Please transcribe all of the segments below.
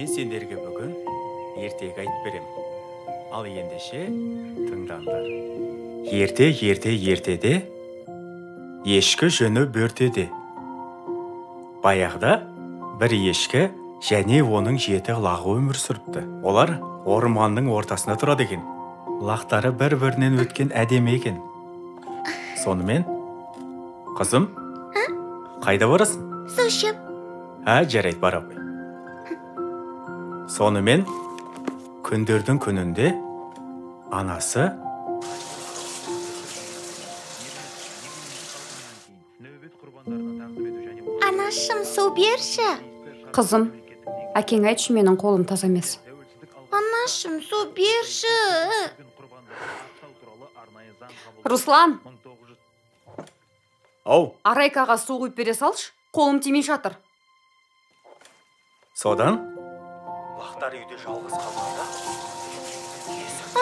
Мен сендерге бүгін ертегі айтып берем. Ал ендеше тыңдаңдар. Ертеде ешкі жүні бөртеде. Баяғыда бір ешкі және оның 7 лағы өмір сүріпті. Олар орманның ортасында тұрады екен. Лақтары бір-бірінен өткен әдемі екен. Сонымен, қызым, қайда барасың? Су ішіп. Жарайды, бара ғой. Сонымен, күндердің күнінде анасы Анашым, су берші. Қызым, әкең айтшы, менің қолым таза емес. Анашым, су берші. Руслан, Ау, Арайкаға су құйып бере салшы, қолым тимей жатыр. содан лақтар үйде жалғыз қалғанда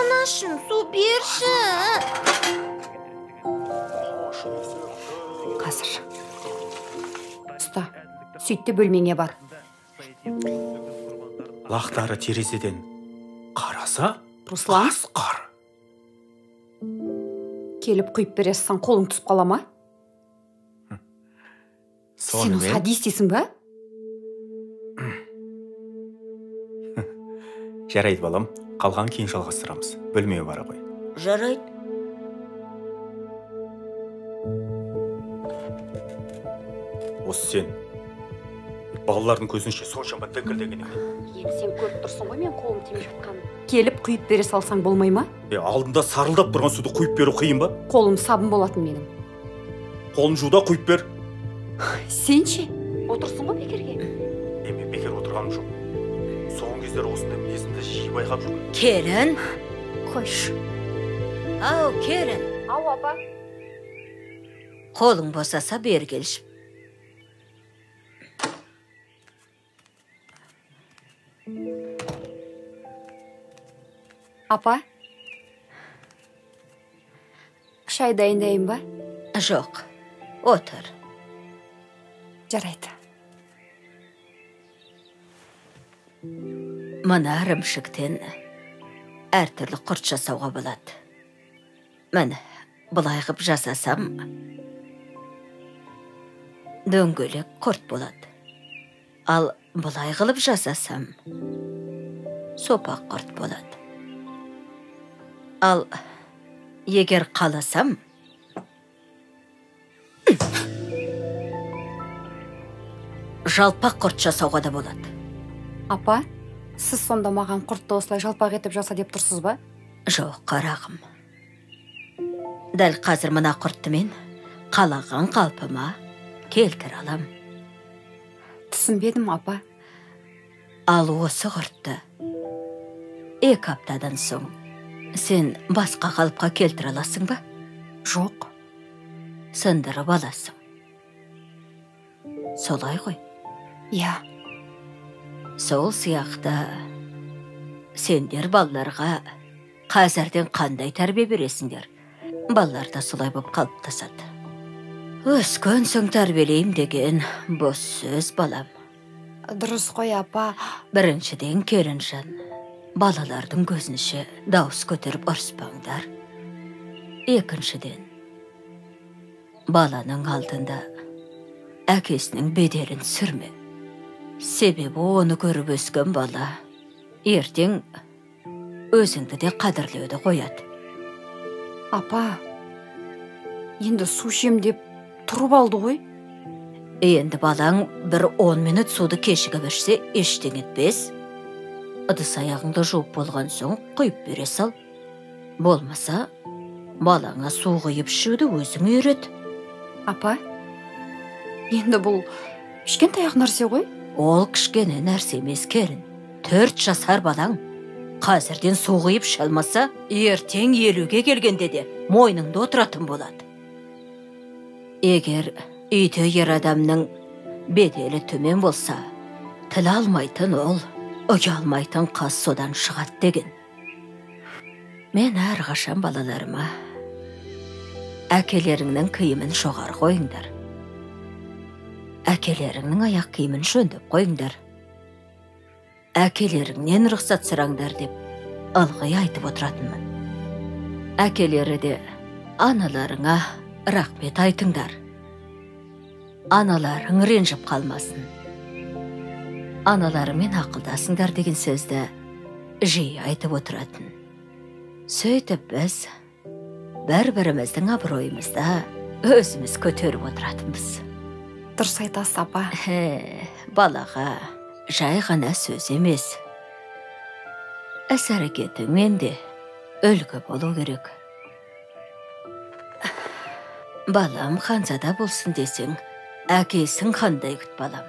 Анашым, су берші. Қазір. Ұста, сөйтті бөлмеңе бар. лақтары терезеден қараса, Руслан, қар. келіп құйып бересің, қолың түсіп қала ма? Сен осы Сонымен, хадистесің ба? жарайды балам, қалған кейін жалғастырамыз. Бөлмеге бара ғой. Жарайды. Осы сен балалардың көзінше соншама діңкілдеген екен. Енді сен көріп тұрсың ғой мен қолым тимей жатқанын. Келіп құйып бере салсаң болмай ма? Алдында сарылдап тұрған суды құйып беру қиын ба? Қолым сабын болатын менің. Қолын жуда құйып бер. Сен ше? Отырсың ғой бекерге. Мен бекер отырғаным жоқ. Соңғы кездері осындай мінезімді жиі байқап жүрмін. Келін. Қойшы. Ау, келін. Ау, апа. Қолың босаса бер келші. Апа, шай дайындайын ба? Жоқ, отыр. Жарайды. Мына ірімшіктен әртүрлі құрт жасауға болады. Міне, бұлай қып жасасам, дөңгелек құрт болады. Ал бұлай қылып жасасам, сопақ құрт болады. Ал егер қаласам, жалпақ құрт жасауға да болады. Апа, сіз сонда маған құртты осылай жалпақ етіп жаса деп тұрсыз ба? Жоқ, қарағым. Дәл қазір мына құртты мен қалаған қалпыма келтір алам. Түсінбедім, апа. Ал осы құртты 2 аптадан соң сен басқа қалыпқа келтір аласың ба? Жоқ. Сындырып аласың. Солай ғой. Иә. Сол сияқты сендер балаларға қазірден қандай тәрбие бересіңдер? Балалар да солай болып қалыптасады. Өскен соң тәрбиелейім деген бос сөз, балам. Дұрыс қой, апа. Біріншіден, келінжан, балалардың көзінше дауыс көтеріп ұрыспаңдар. Екіншіден, баланың алдында әкесінің беделін сүрме. Себебі оны көріп өскен бала ертең өзіңді де қадірлеуді қояды. Апа, енді су ішем деп тұрып алды ғой. Енді балаң бір 10 минут суды кешігіп ішсе ештеңе етпес. Ыдыс аяғыңды жуып болған соң құйып бере сал. Болмаса, балаңа су құйып ішуді өзің үйрет. Апа, енді бұл кішкентай ақ нәрсе ғой. Ол кішкене нәрсе емес, келін. 4 жасар балаң қазірден су құйып іше алмаса, ертең 50-ге келгенде де мойныңда отыратын болады. Егер үйде ер адамның беделі төмен болса, тіл алмайтын ол, ұялмайтын қаз содан шығады деген. Мен әрқашан балаларыма әкелеріңнің киімін жоғары қойыңдар. Әкелеріңнің аяқ киімін жөндеп қойыңдар. әкелеріңнен рұқсат сұраңдар деп ылғи айтып отыратынмын. Әкелері де аналарыңа рахмет айтыңдар. Аналарың ренжіп қалмасын. Аналарымен ақылдасыңдар деген сөзді жиі айтып отыратын. Сөйтіп біз бір-біріміздің абыройымызды өзіміз көтеріп отыратынбыз. Дұрыс айтасыз, апа. Балаға жай ғана сөз емес. Іс-әрекетіңмен де үлгі болу керек. Балам ханзада болсын десең, әкесің қандай күт балам.